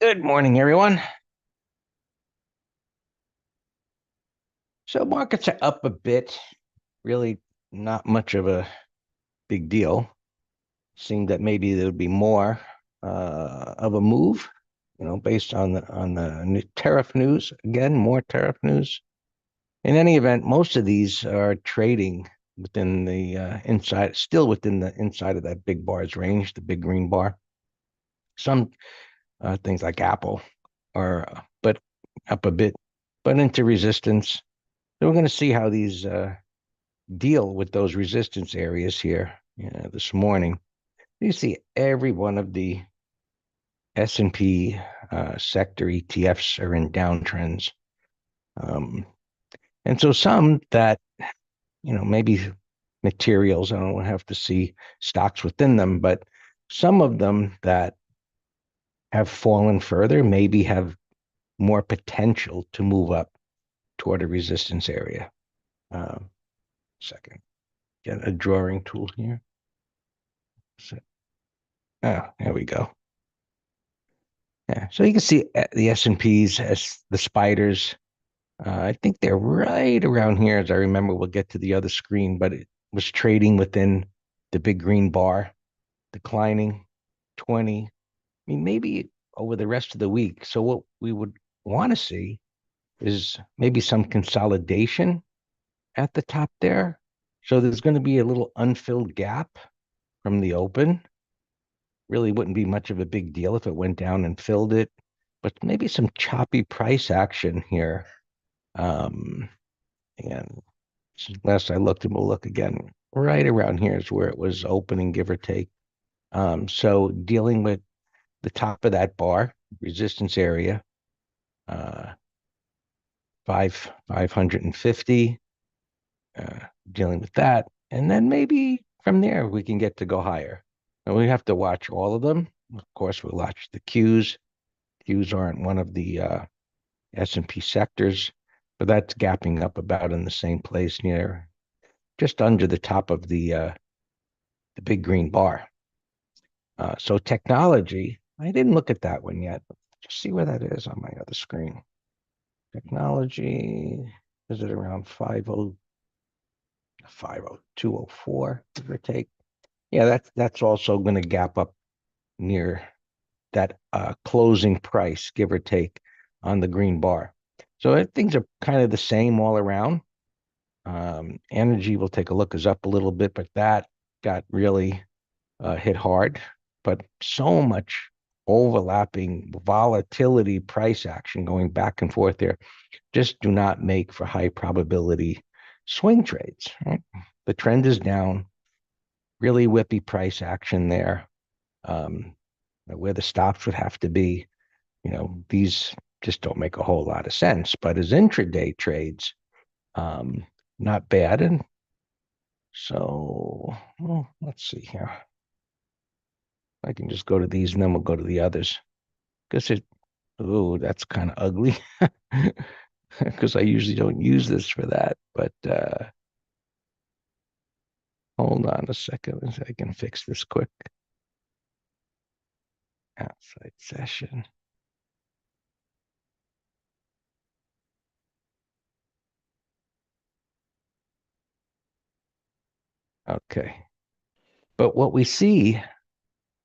Good morning, everyone. So markets are up a bit, really not much of a big deal. Seemed that maybe there would be more of a move, based on the new tariff news. Again, more tariff news. In any event, most of these are trading within the inside, still within the inside of that big bars range, the big green bar. Some things like Apple are, but up a bit, but into resistance. So we're going to see how these deal with those resistance areas here this morning. You see every one of the S&P sector ETFs are in downtrends. And so some that, maybe materials, I don't have to see stocks within them, but some of them that have fallen further maybe have more potential to move up toward a resistance area. Second, get a drawing tool here. So, there we go. Yeah, so you can see the S&Ps as the spiders. I think they're right around here, as I remember. We'll get to the other screen, but it was trading within the big green bar, declining 20. I mean, maybe over the rest of the week. So what we would want to see is maybe some consolidation at the top there. So there's going to be a little unfilled gap from the open. Really wouldn't be much of a big deal if it went down and filled it, but maybe some choppy price action here. And last I looked, and we'll look again, right around here is where it was opening, give or take. So dealing with the top of that bar, resistance area, 550, dealing with that. And then maybe from there we can get to go higher. And we have to watch all of them. Of course, we'll watch the Qs. Qs aren't one of the S&P sectors, but that's gapping up about in the same place near just under the top of the big green bar. So technology, I didn't look at that one yet. Just see where that is on my other screen. Technology, is it around 50204, give or take? Yeah, that's also going to gap up near that closing price, give or take, on the green bar. So things are kind of the same all around. Energy, we'll take a look, is up a little bit, but that got really hit hard. But so much overlapping volatility, price action going back and forth there just do not make for high probability swing trades. Right? The trend is down, really whippy price action there. Where the stops would have to be, these just don't make a whole lot of sense. But as intraday trades, not bad. And so, well, let's see here. I can just go to these and then we'll go to the others. Because that's kind of ugly. Because I usually don't use this for that. But hold on a second. I can fix this quick. Outside session. Okay. But what we see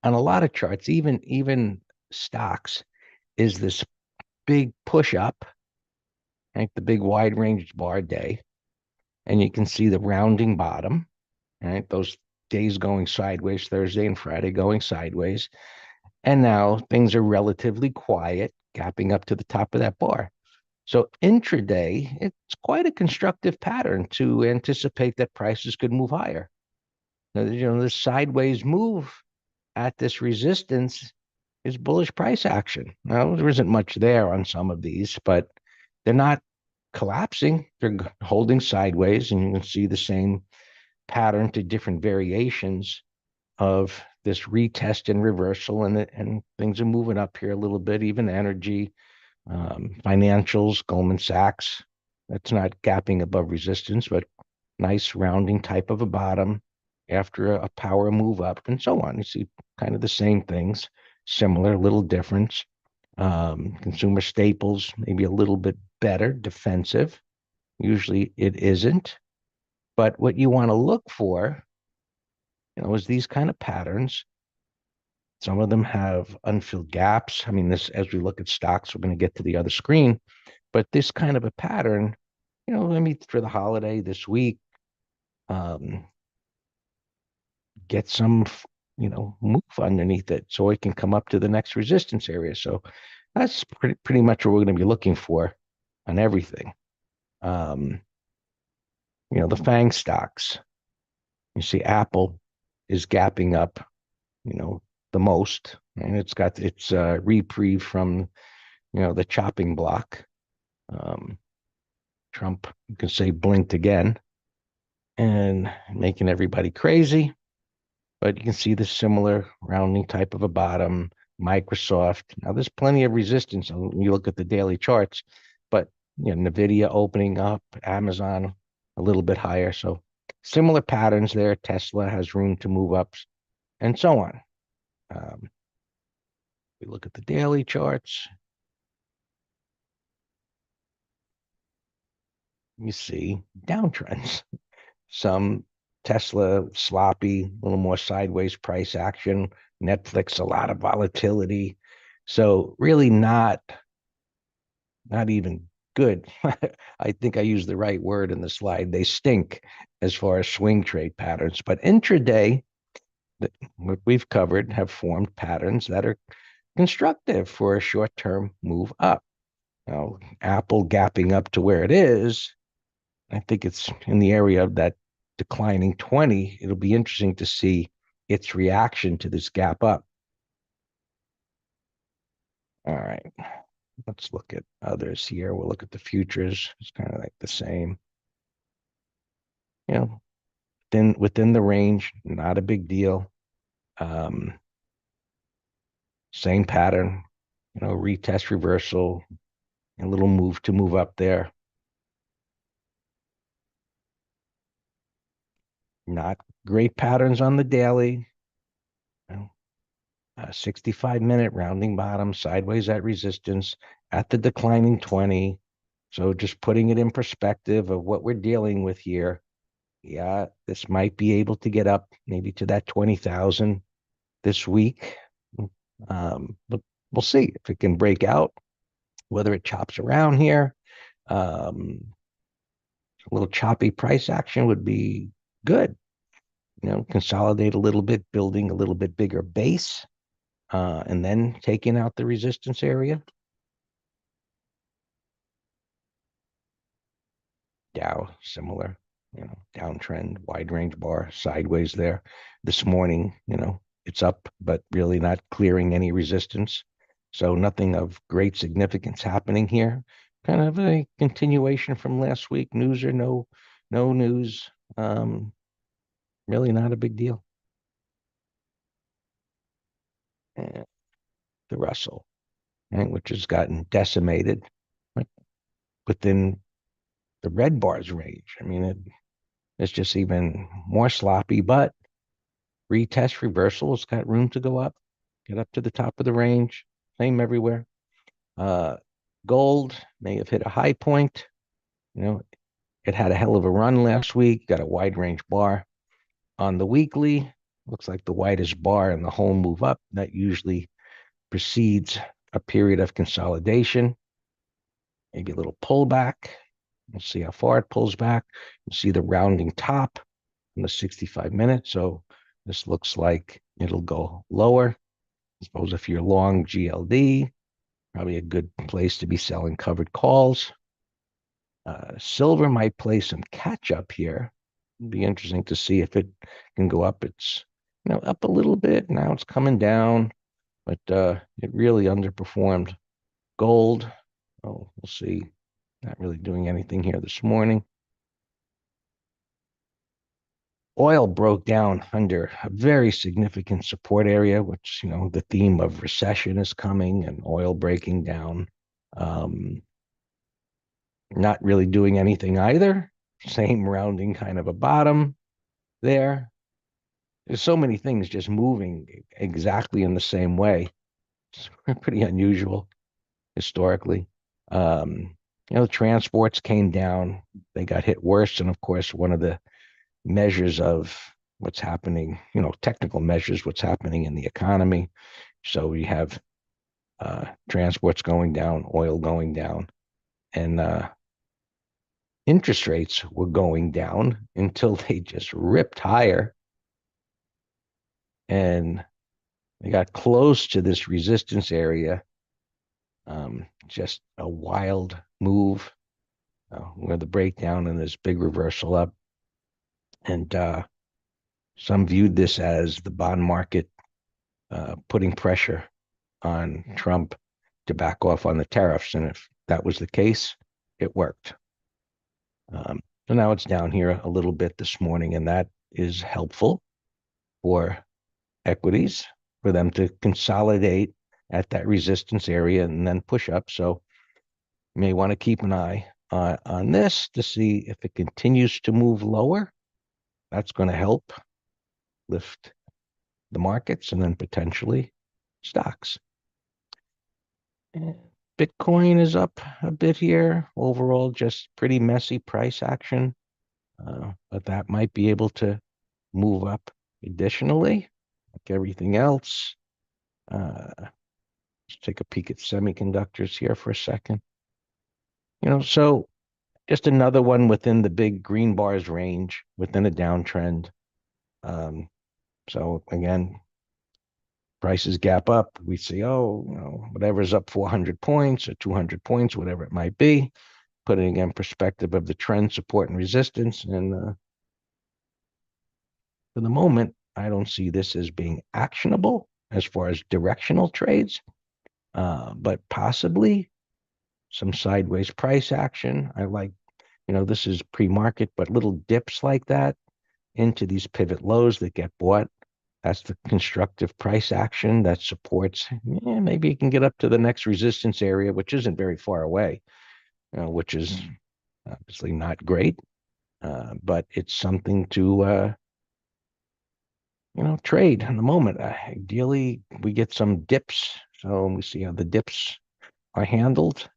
on a lot of charts, even stocks, is this big push up, right? The big wide range bar day. And you can see the rounding bottom, right? Those days going sideways, Thursday and Friday going sideways. And now things are relatively quiet, gapping up to the top of that bar. So intraday, it's quite a constructive pattern to anticipate that prices could move higher. Now, this sideways move at this resistance is bullish price action. Now, there isn't much there on some of these, but they're not collapsing. They're holding sideways, and you can see the same pattern to different variations of this retest and reversal, and things are moving up here a little bit. Even energy, financials, Goldman Sachs, that's not gapping above resistance, but nice rounding type of a bottom after a power move up, and so on. You see kind of the same things, similar, little difference. Consumer staples, maybe a little bit better, defensive. Usually it isn't. But what you want to look for, is these kind of patterns. Some of them have unfilled gaps. I mean, this as we look at stocks, we're going to get to the other screen. But this kind of a pattern, maybe for the holiday this week, um, get some, move underneath it so it can come up to the next resistance area. So that's pretty much what we're going to be looking for on everything. Um, the FANG stocks. You see, Apple is gapping up, the most, and it's got its reprieve from, the chopping block. Um, Trump, you can say, blinked again and making everybody crazy. But you can see the similar rounding type of a bottom. Microsoft. Now, there's plenty of resistance when you look at the daily charts, but Nvidia opening up, Amazon a little bit higher. So similar patterns there. Tesla has room to move up, and so on. We look at the daily charts. You see downtrends. Some Tesla sloppy, a little more sideways price action. Netflix, a lot of volatility. So really not even good. I think I used the right word in the slide. They stink as far as swing trade patterns. But intraday, what we've covered have formed patterns that are constructive for a short-term move up. Now, Apple gapping up to where it is, I think it's in the area of that declining 20. It'll be interesting to see its reaction to this gap up. All right, let's look at others here. We'll look at the futures. It's kind of like the same. Within the range, not a big deal. Um, Same pattern, retest reversal, a little move to move up there. Not great patterns on the daily. 65-minute rounding bottom, sideways at resistance, at the declining 20. So just putting it in perspective of what we're dealing with here. Yeah, this might be able to get up maybe to that 20,000 this week. But we'll see if it can break out, whether it chops around here. A little choppy price action would be good. Consolidate a little bit, building a little bit bigger base, and then taking out the resistance area. Dow, similar, downtrend, wide range bar, sideways there. This morning, it's up, but really not clearing any resistance. So nothing of great significance happening here. Kind of a continuation from last week. News or no news. Really not a big deal. And the Russell, right, which has gotten decimated, right, within the red bars range. I mean, it's just even more sloppy, but retest reversal has got room to go up, get up to the top of the range. Same everywhere. Uh, Gold may have hit a high point. It had a hell of a run last week, got a wide range bar. On the weekly, looks like the widest bar in the whole move up. That usually precedes a period of consolidation, maybe a little pullback. We'll see how far it pulls back. You see the rounding top in the 65 minutes. So this looks like it'll go lower. I suppose if you're long GLD, probably a good place to be selling covered calls. Silver might play some catch up here. It'd be interesting to see if it can go up. It's up a little bit. Now it's coming down, but it really underperformed gold. Oh, we'll see. Not really doing anything here this morning. Oil broke down under a very significant support area, which, the theme of recession is coming and oil breaking down. Not really doing anything either. Same rounding kind of a bottom there. There's so many things just moving exactly in the same way. It's pretty unusual. historically. The transports came down. They got hit worse. And of course, one of the measures of what's happening, technical measures, what's happening in the economy. So we have transports going down, oil going down, and interest rates were going down until they just ripped higher. And they got close to this resistance area. Just a wild move where the breakdown and this big reversal up. And some viewed this as the bond market putting pressure on Trump to back off on the tariffs. And if that was the case, it worked. So now it's down here a little bit this morning, and that is helpful for equities, for them to consolidate at that resistance area and then push up. So you may want to keep an eye on this to see if it continues to move lower. That's going to help lift the markets and then potentially stocks. Bitcoin is up a bit here. Overall, just pretty messy price action, but that might be able to move up additionally, like everything else. Let's take a peek at semiconductors here for a second. So just another one within the big green bars range within a downtrend. So again, prices gap up. We see, whatever's up 400 points or 200 points, whatever it might be, putting in perspective of the trend, support, and resistance. And for the moment, I don't see this as being actionable as far as directional trades, but possibly some sideways price action. I like, this is pre-market, but little dips like that into these pivot lows that get bought. That's the constructive price action that supports, maybe you can get up to the next resistance area, which isn't very far away, which is obviously not great, but it's something to, trade in the moment. Ideally, we get some dips. So we see how the dips are handled.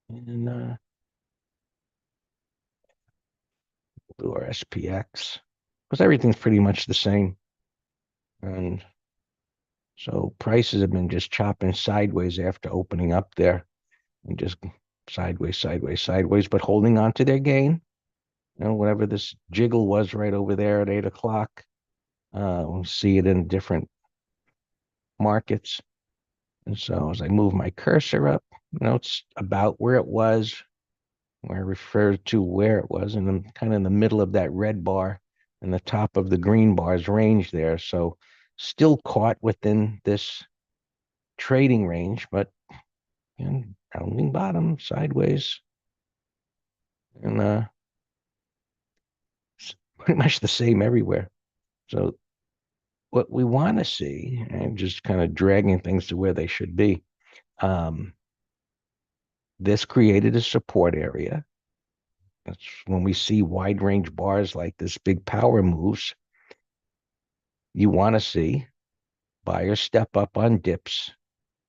And we'll do our SPX, because everything's pretty much the same. And so prices have been just chopping sideways after opening up there and just sideways, sideways, sideways, but holding on to their gain. Whatever this jiggle was right over there at 8 o'clock, we'll see it in different markets. And so as I move my cursor up, it's about where it was, where I referred to where it was, and I'm kind of in the middle of that red bar and the top of the green bar's range there. So still caught within this trading range, but rounding bottom sideways. And pretty much the same everywhere. So what we want to see, and just kind of dragging things to where they should be, this created a support area. That's when we see wide range bars like this, big power moves. You want to see buyers step up on dips,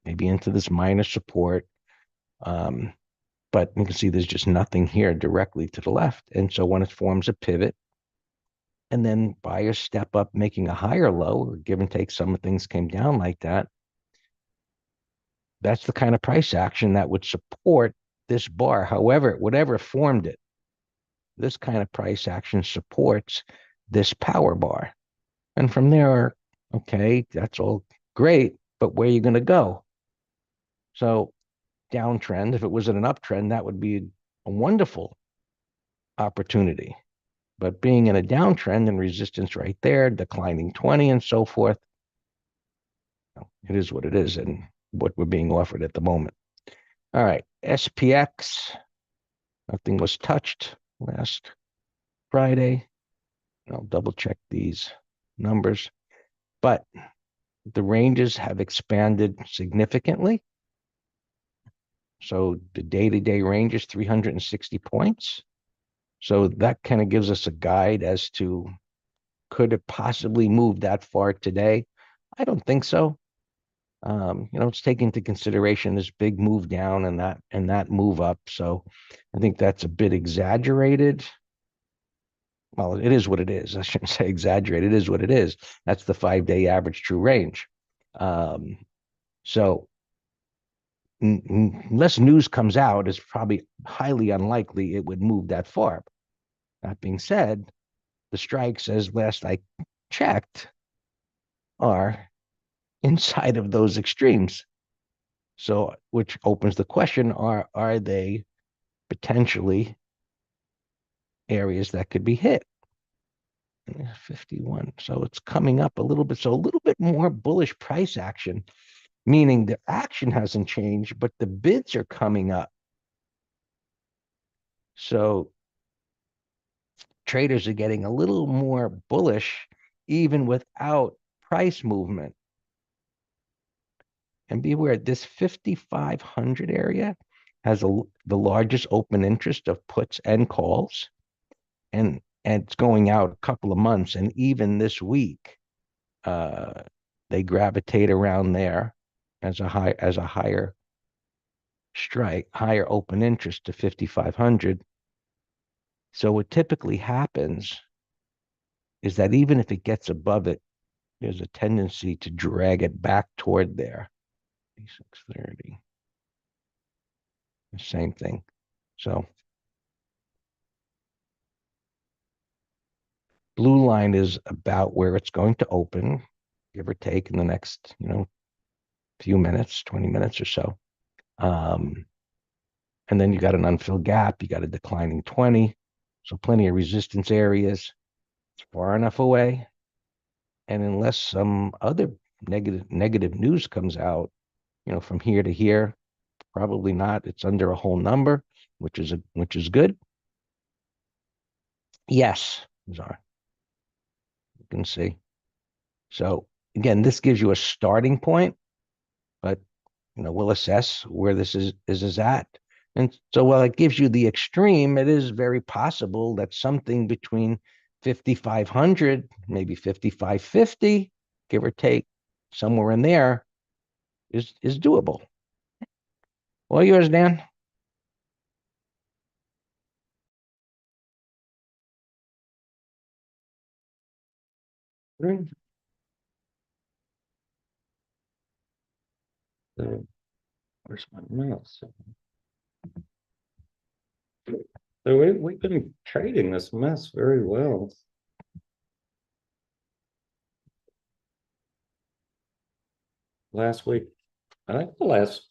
maybe into this minor support. But you can see there's just nothing here directly to the left. And so when it forms a pivot, and then buyers step up, making a higher low, or give and take, some things came down like that. That's the kind of price action that would support this bar. However, whatever formed it, this kind of price action supports this power bar. And from there, okay, that's all great, but where are you going to go? So downtrend, if it was in an uptrend, that would be a wonderful opportunity. But being in a downtrend and resistance right there, declining 20 and so forth, it is what it is and what we're being offered at the moment. All right, SPX, nothing was touched last Friday. I'll double check these numbers, but the ranges have expanded significantly. So the day-to-day range is 360 points. So that kind of gives us a guide as to, could it possibly move that far today? I don't think so. Let's take into consideration this big move down and that move up. So I think that's a bit exaggerated. Well, it is what it is. I shouldn't say exaggerated. It is what it is. That's the 5-day average true range. So unless news comes out, it's probably highly unlikely it would move that far. That being said, the strikes, as last I checked, are inside of those extremes. So, which opens the question: Are they potentially areas that could be hit? 51. So it's coming up a little bit. So a little bit more bullish price action, meaning the action hasn't changed, but the bids are coming up. So traders are getting a little more bullish even without price movement. And beware, this 5,500 area has the largest open interest of puts and calls, and it's going out a couple of months. And even this week, they gravitate around there as a higher strike, higher open interest to 5,500. So what typically happens is that even if it gets above it, there's a tendency to drag it back toward there. 630. The same thing. So blue line is about where it's going to open, give or take, in the next, few minutes, 20 minutes or so. And then you got an unfilled gap, you got a declining 20. So plenty of resistance areas. It's far enough away. And unless some other negative news comes out, from here to here, probably not. It's under a whole number, which is good. Yes, Zara, you can see. So again, this gives you a starting point, but we'll assess where this is at. And so while it gives you the extreme, it is very possible that something between 5,500, maybe 5,550, give or take, somewhere in there, is doable. All yours, Dan. Where's my mouse? So we've been trading this mess very well. Last week, I think the last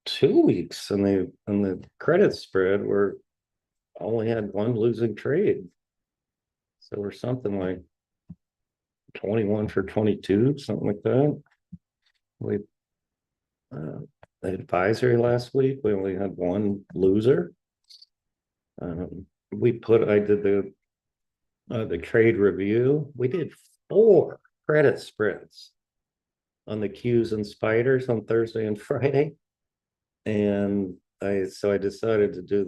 2 weeks in the credit spread were only had one losing trade. So we're something like 21 for 22, something like that. We the advisory last week, we only had one loser. I did the trade review. We did 4 credit spreads on the Qs and spiders on Thursday and Friday. And I decided to do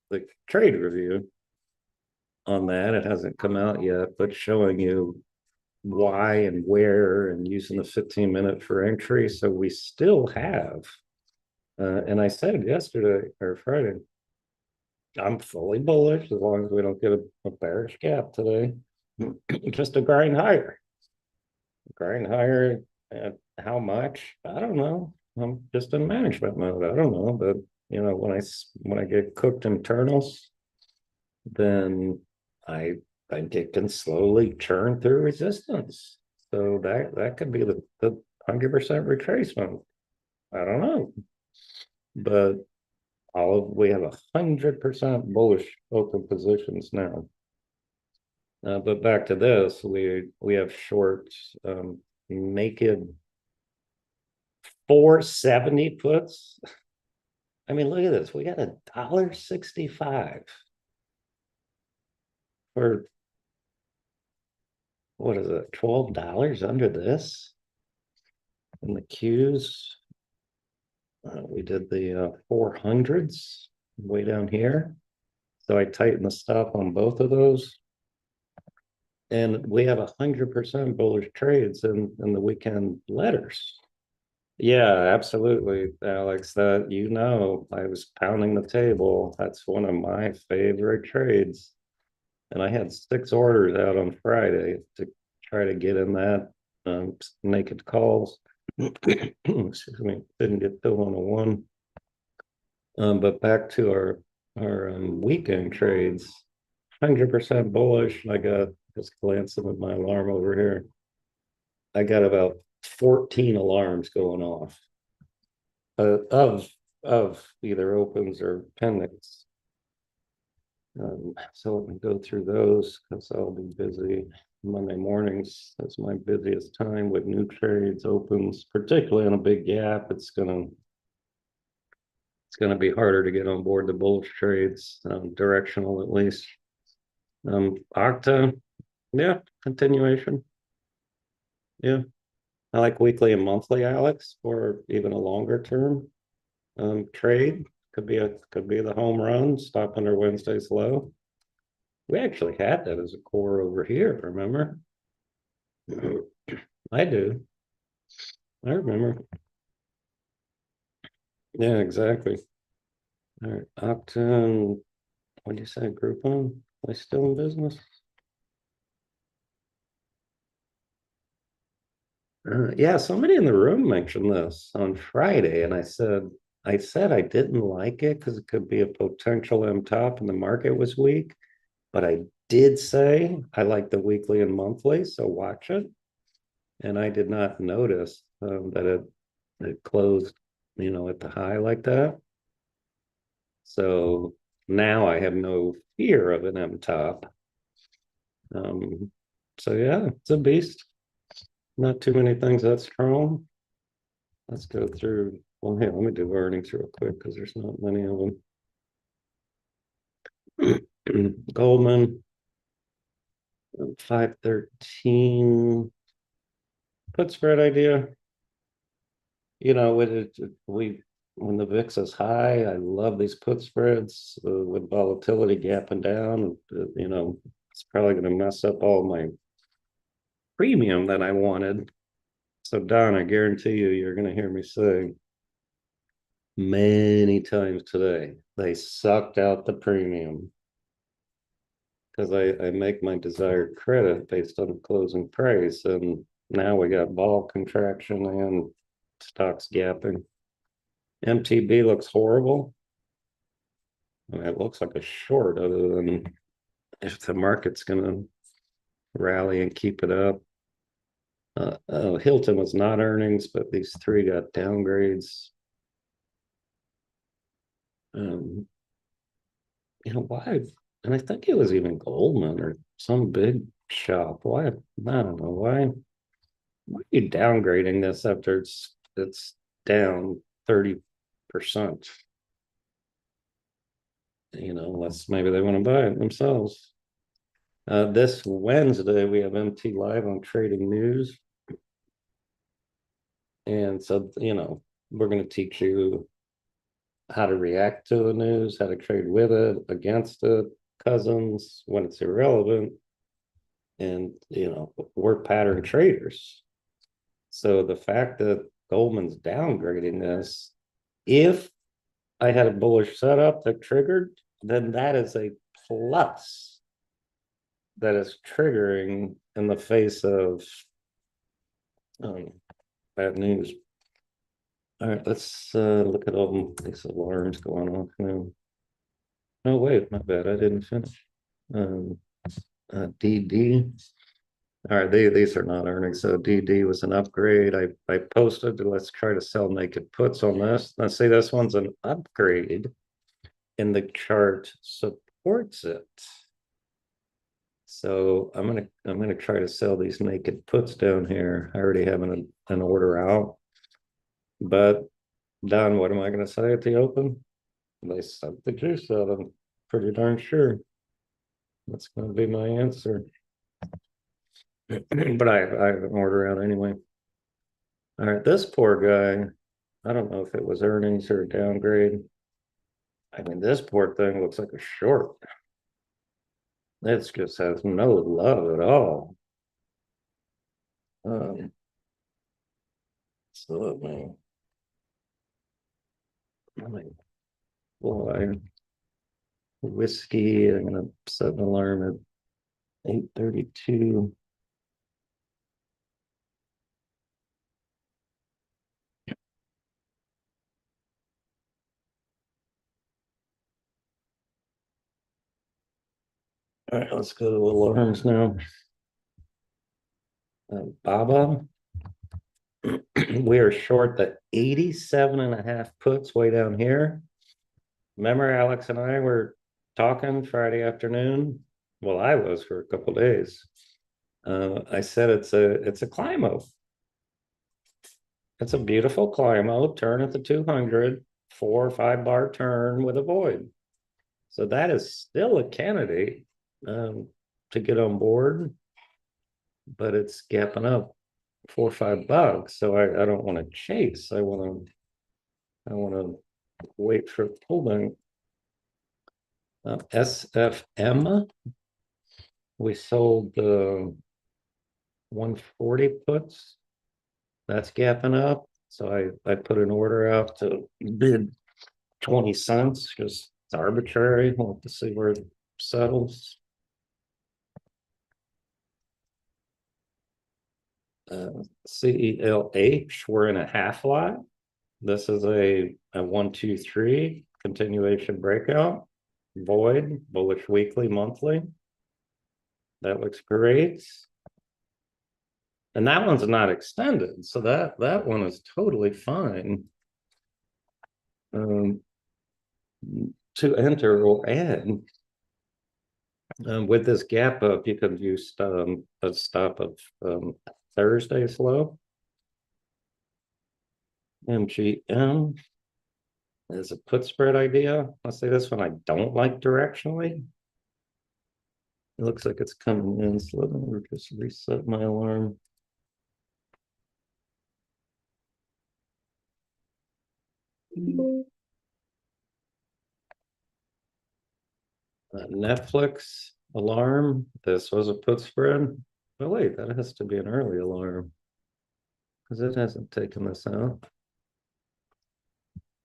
the trade review on that. It hasn't come out yet, but showing you why and where and using the 15-minute for entry. So we still have, and I said yesterday or Friday, I'm fully bullish as long as we don't get a bearish gap today. Just a grind higher. Grind higher at how much? I don't know. I'm just in management mode. I don't know, but when I get cooked internals, then I it can slowly churn through resistance. So that could be the 100% retracement. I don't know, but we have 100% bullish open positions now. But back to this, we have shorts, naked 470 puts. I mean, look at this. We got $1.65 for, what is it, $12 under this. And the Qs, we did the 400s way down here. So I tightened the stop on both of those. And we have 100% bullish trades in the weekend letters. Yeah, absolutely, Alex. That I was pounding the table. That's one of my favorite trades. And I had 6 orders out on Friday to try to get in that naked calls. Excuse me, didn't get filled on a one. But back to our weekend trades, 100% bullish. I got just glancing at my alarm over here. I got about 14 alarms going off of either opens or pendings. So let me go through those because I'll be busy. Monday mornings is my busiest time with new trades opens, particularly on a big gap. It's gonna be harder to get on board the bullish trades, directional at least. Octa, yeah, continuation. Yeah, I like weekly and monthly, Alex, or even a longer term trade. Could be the home run, stop under Wednesday's low. We actually had that as a core over here, remember? I do. I remember. Yeah, exactly. All right. Octon, what do you say? Groupon? Are they still in business? Yeah, somebody in the room mentioned this on Friday, and I said I didn't like it because it could be a potential M top and the market was weak. But I did say I like the weekly and monthly, so watch it. And I did not notice that it closed, at the high like that. So now I have no fear of an M top. Um, so yeah, it's a beast. Not too many things that strong. Let's go through. Well, here, let me do earnings real quick because there's not many of them. Goldman, 513 put spread idea. We when the VIX is high, I love these put spreads with volatility gapping down. It's probably going to mess up all my premium that I wanted. So, Don, I guarantee you're going to hear me say many times today, they sucked out the premium because I make my desired credit based on the closing price. And now we got vol contraction and stocks gapping. MTB looks horrible. I mean, it looks like a short, other than if the market's going to rally and keep it up. Hilton was not earnings, but these three got downgrades. Um, why? And I think it was even Goldman or some big shop. Why? I don't know why. Why are you downgrading this after it's down 30%? Unless maybe they want to buy it themselves. This Wednesday we have MT Live on Trading News, and so we're going to teach you how to react to the news, how to trade with it, against it, cousins when it's irrelevant, and we're pattern traders. So the fact that Goldman's downgrading this, if I had a bullish setup that triggered, then that is a plus that is triggering in the face of um, bad news. All right, let's look at all these alarms going off now. Oh, wait, my bad. I didn't finish. Um, DD. All right, these are not earnings. So DD was an upgrade. I posted, let's try to sell naked puts on this. Let's see, this one's an upgrade and the chart supports it. So I'm gonna try to sell these naked puts down here. I already have an order out. But Don, what am I gonna say at the open? They sucked the juice out. I'm pretty darn sure. That's gonna be my answer. But I have an order out anyway. All right, this poor guy, I don't know if it was earnings or a downgrade. I mean, this poor thing looks like a short. It just has no love at all. Um, so let me Like, boy, whiskey. I'm gonna set an alarm at 8:32. All right, let's go to alarms now. Baba, we are short the 87 and a half puts way down here. Remember, Alex and I were talking Friday afternoon. Well, I was for a couple days. I said it's a Climo. It's a beautiful Climo. Turn at the 200, 4 or 5 bar turn with a void. So that is still a candidate to get on board, but it's gapping up $4 or $5. So I don't want to chase. I want to wait for pullback. SFM, we sold the 140 puts. That's gapping up. So I put an order out to bid 20 cents because it's arbitrary. We'll have to see where it settles. CELH, we're in a half lot. This is a 1, 2, 3 continuation breakout. Void, bullish weekly, monthly. That looks great. And that one's not extended, so that one is totally fine to enter or add. With this gap up, you could use a stop of Thursday's low. MGM is a put spread idea. I'll say this one I don't like directionally. It looks like it's coming in, so let me just reset my alarm. Netflix alarm. This was a put spread. Oh wait, that has to be an early alarm because it hasn't taken this out.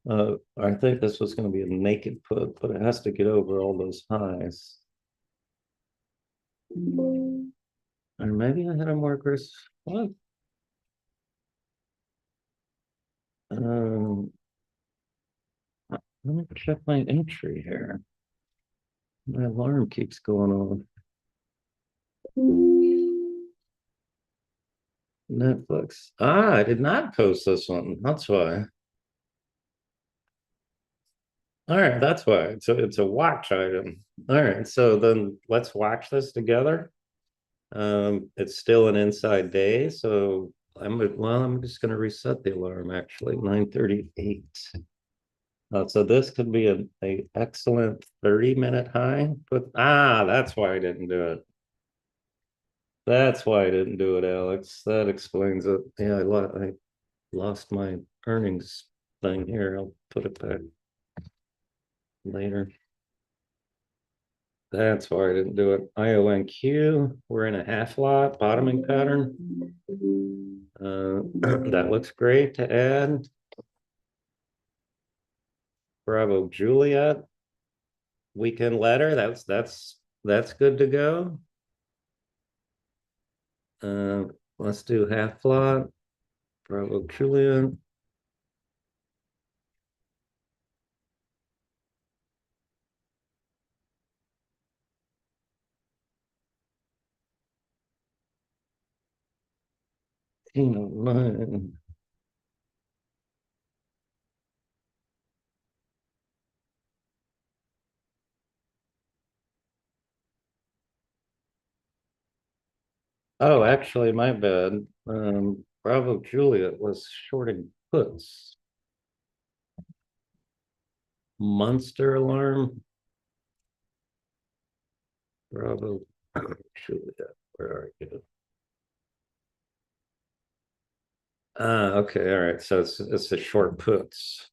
I think this was going to be a naked put, but it has to get over all those highs. Or maybe I had a more aggressive. What? Um, let me check my entry here. My alarm keeps going on. Netflix. I did not post this one. That's why. All right, that's why. It's a watch item. All right, so then let's watch this together. It's still an inside day, so I'm just gonna reset the alarm actually, 9:38. So this could be a excellent 30-minute high, but that's why I didn't do it. That's why I didn't do it, Alex. That explains it. Yeah, I lost my earnings thing here. I'll put it back later. That's why I didn't do it. IONQ, we're in a half lot bottoming pattern. That looks great to add. Bravo Juliet, weekend letter. That's good to go. Let's do half lot. Bravo Juliet. Oh, actually, my bad. Bravo Juliet was shorting puts. Monster alarm. Bravo Juliet, where are you? Okay, all right. So it's the short puts.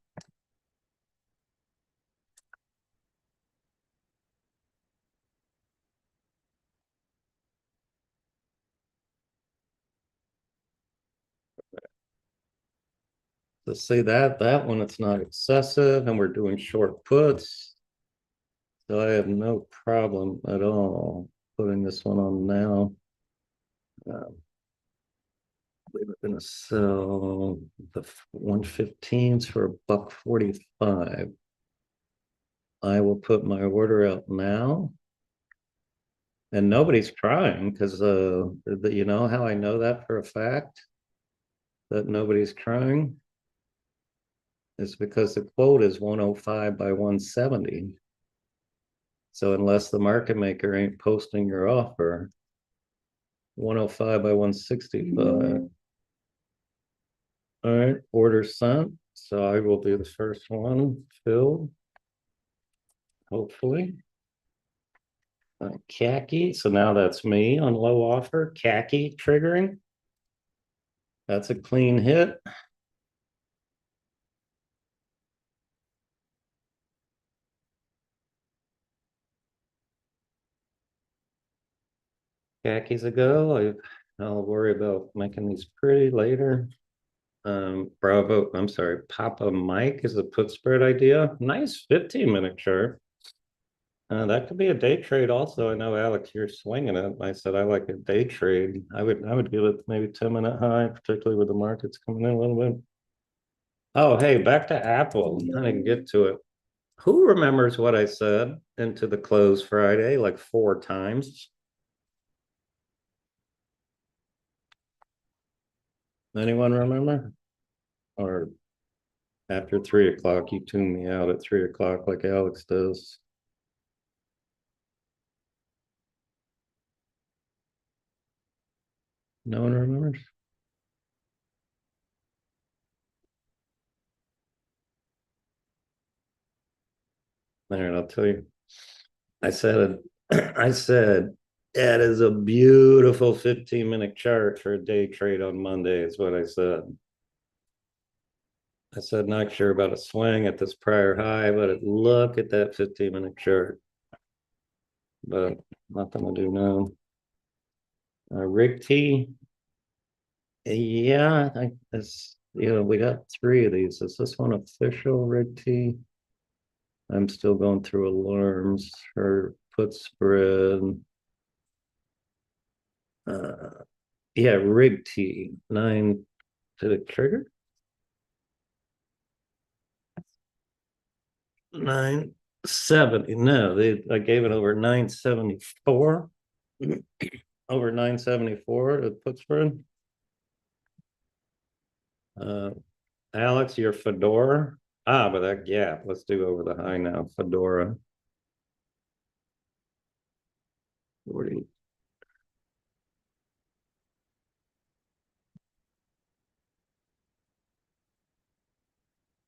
To see that one, it's not excessive and we're doing short puts. So I have no problem at all putting this one on now. We were gonna sell the 115s for $1.45. I will put my order out now. And nobody's crying because you know how I know that for a fact that nobody's crying is because the quote is 105 by 170. So unless the market maker ain't posting your offer, 105 by 165. All right, order sent. So I will do the first one filled, hopefully. Khaki. So now that's me on low offer. Khaki triggering. That's a clean hit. Khakis a go. I'll worry about making these pretty later. Bravo, I'm sorry, Papa Mike is a put spread idea. Nice 15-minute chart. That could be a day trade also. I know Alex, you're swinging it. I said I like a day trade. I would give it maybe 10-minute high, particularly with the markets coming in a little bit. Oh, hey, back to Apple. I didn't get to it. Who remembers what I said into the close Friday like 4 times? Anyone remember? Or after 3 o'clock, you tune me out at 3 o'clock like Alex does. No one remembers? All right, I'll tell you. I said I said that is a beautiful 15-minute chart for a day trade on Monday, is what I said. I said not sure about a swing at this prior high, but look at that 15-minute chart. But nothing to do now. Rig T. Yeah, I think this, we got 3 of these. Is this one official Rig T? I'm still going through alarms for put spread. Yeah, Rig T 9. Did it trigger? 970. No, I gave it over 974. Over 974 to put spread. Alex, your Fedora. But that gap. Let's do over the high now. Fedora. 40.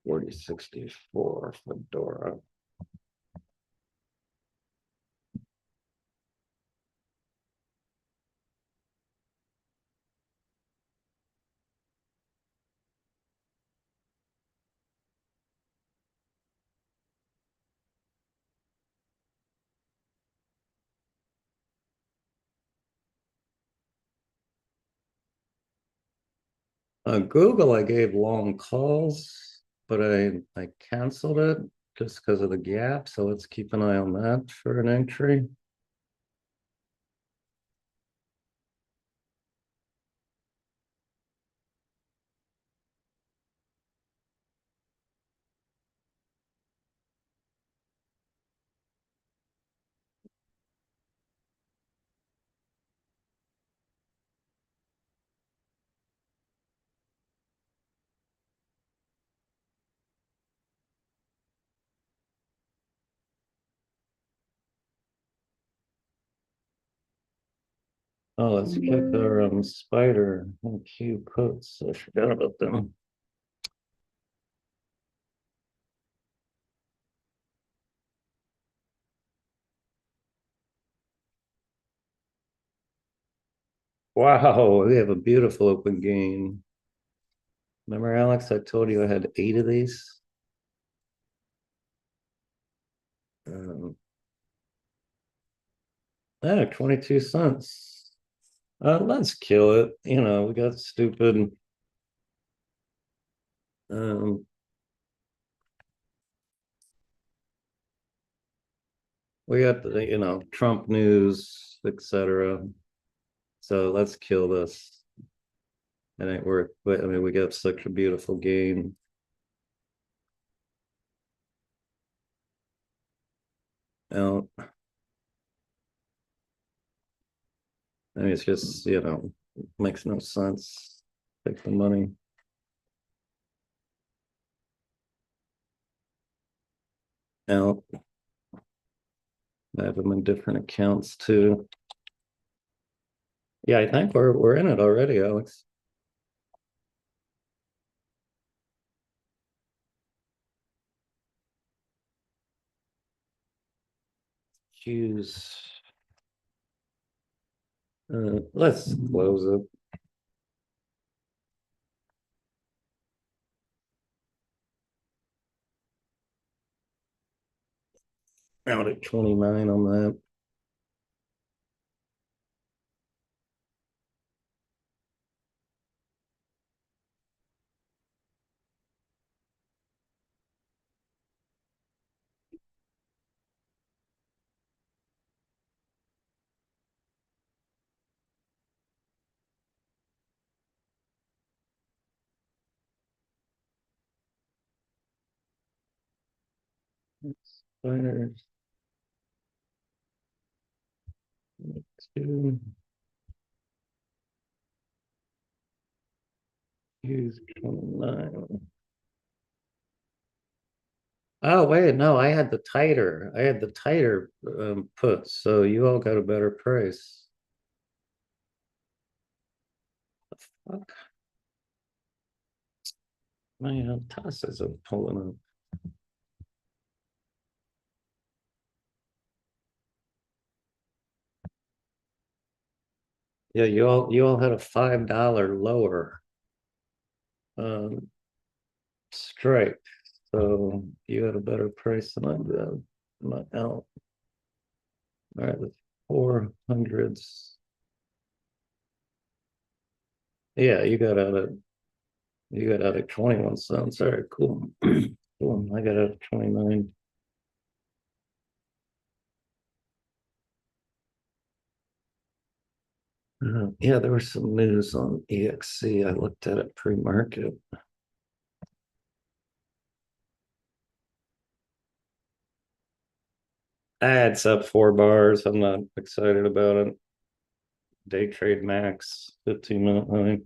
4064 Fedora. Google, I gave long calls, but I canceled it just because of the gap. So let's keep an eye on that for an entry. Oh, let's check our spider and Q puts. I forgot about them. Wow, we have a beautiful open game. Remember, Alex, I told you I had 8 of these. Um, 22 cents. Let's kill it. We got stupid Um, we got the, Trump news, etc. So let's kill this. It ain't worth, but I mean, we got such a beautiful game. Out. I mean, it's just, makes no sense. Take the money. Out. I have them in different accounts too. Yeah, I think we're in it already, Alex. Choose. Let's close it. Out at 29 on that. Spiders. Two. Use 29. Oh, wait, no, I had the tighter puts, so you all got a better price. The fuck? Man, Toss isn't pulling up. Yeah, you all had a $5 lower strike. So you had a better price than I did. Not out. All right, the 400s. Yeah, you got out at 21 cents. All right, cool. Cool. I got out at 29. Yeah, there was some news on EXC. I looked at it pre-market. It's up 4 bars. I'm not excited about it. Day trade max, 15-minute high.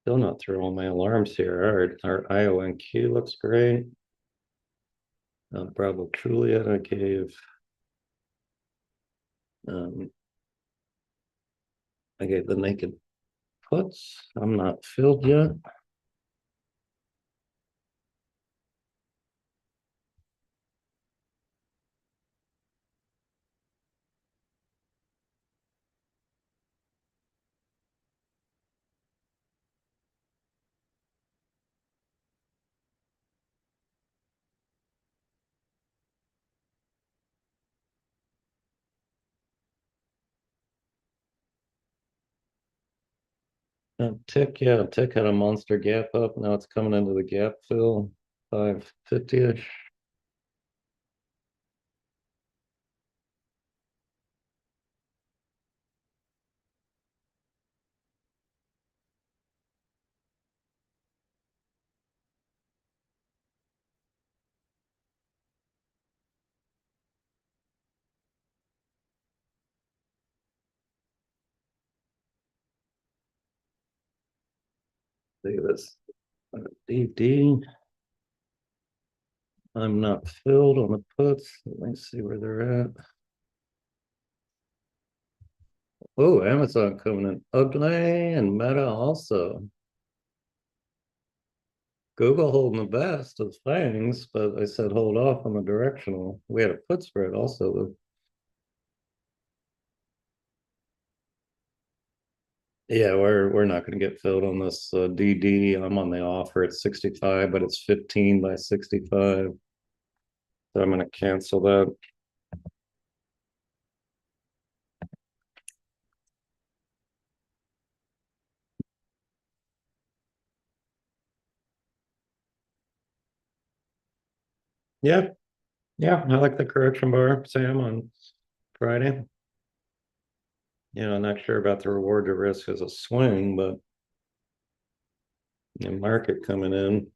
Still not throwing my alarms here. Our IONQ looks great. Bravo Juliet, I gave um, the naked puts. I'm not filled yet. Tick had a monster gap up. Now it's coming into the gap fill, 550-ish. See this DD. I'm not filled on the puts. Let me see where they're at. Oh, Amazon coming in ugly and Meta also. Google holding the best of things, but I said hold off on the directional. We had a put spread also. Yeah, we're not going to get filled on this DD. I'm on the offer at 65, but it's 15 by 65. So I'm going to cancel that. Yeah, yeah, I like the correction bar, Sam, on Friday. You know, not sure about the reward to risk as a swing, but the market coming in.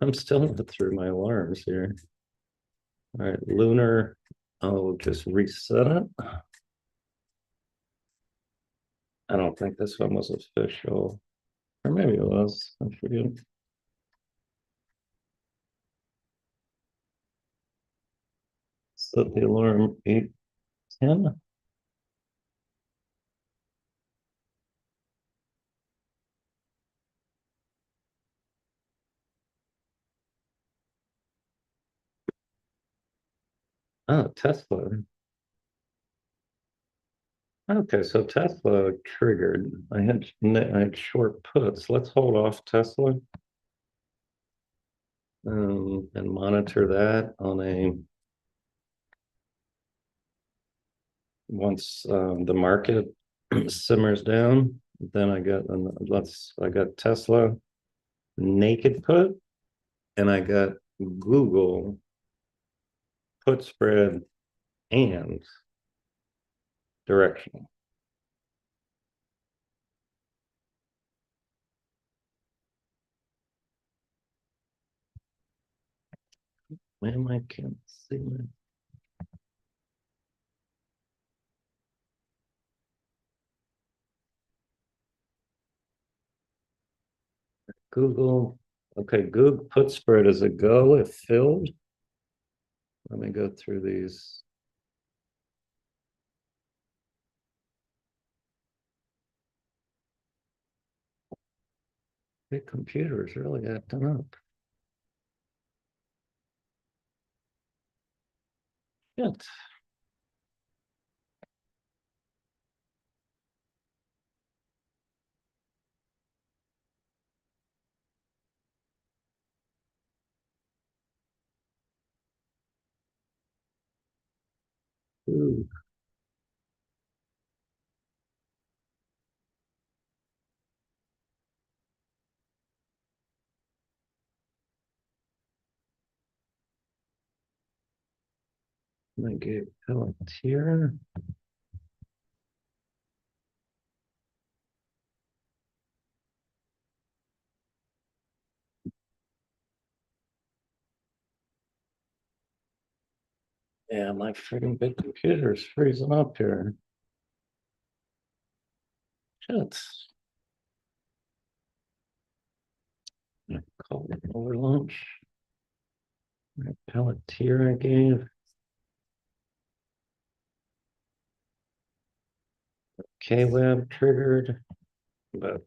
I'm still not through my alarms here. All right, lunar. I'll just reset it. I don't think this one was official, or maybe it was. I forget. Set the alarm 8:10. Oh, Tesla. Okay, so Tesla triggered. I had short puts. Let's hold off Tesla and monitor that on a once the market simmers down. Then I got Tesla naked put, and I got Google put spread and directional. Man, I can't see it. Google. Okay, Google put spread is a go if filled. Let me go through these. Big computer is really acting up. Shit. Ooh, I gave Palantir. Yeah, my freaking big computer is freezing up here. Shit. I called it over lunch. Palantir I gave. KWeb triggered. But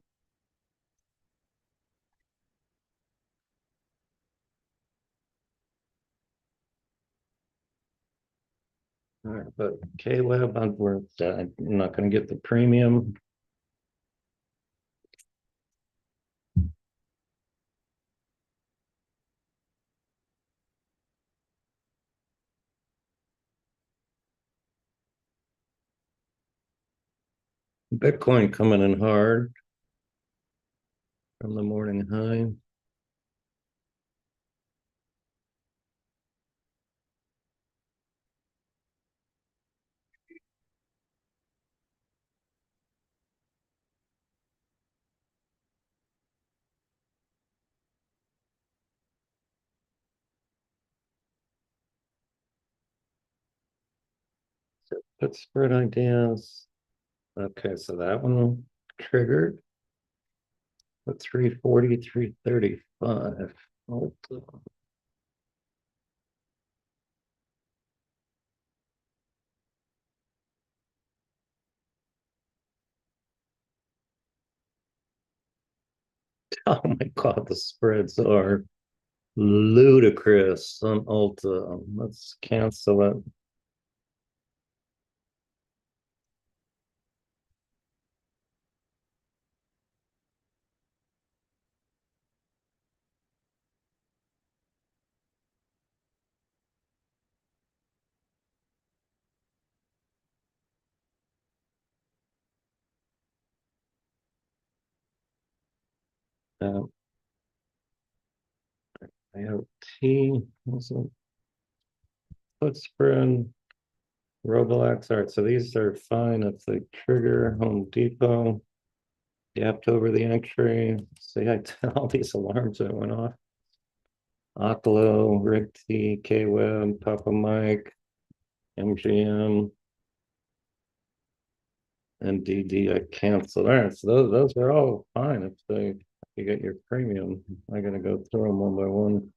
all right, but KWeb, I'm not going to get the premium. Bitcoin coming in hard from the morning high. So put spread ideas. Okay, so that one triggered. At 340, 335. Oh, oh my God, the spreads are ludicrous on Ulta. Let's cancel it. Uh, IoT, also Footspring, Roblox. All right, so these are fine if they trigger Home Depot. Yapped over the entry. See, all these alarms that went off. Oklo, RigT, KWeb, Papa Mike, MGM, and DD I canceled. All right, so those are all fine if you get your premium. I'm gonna go through them one by one.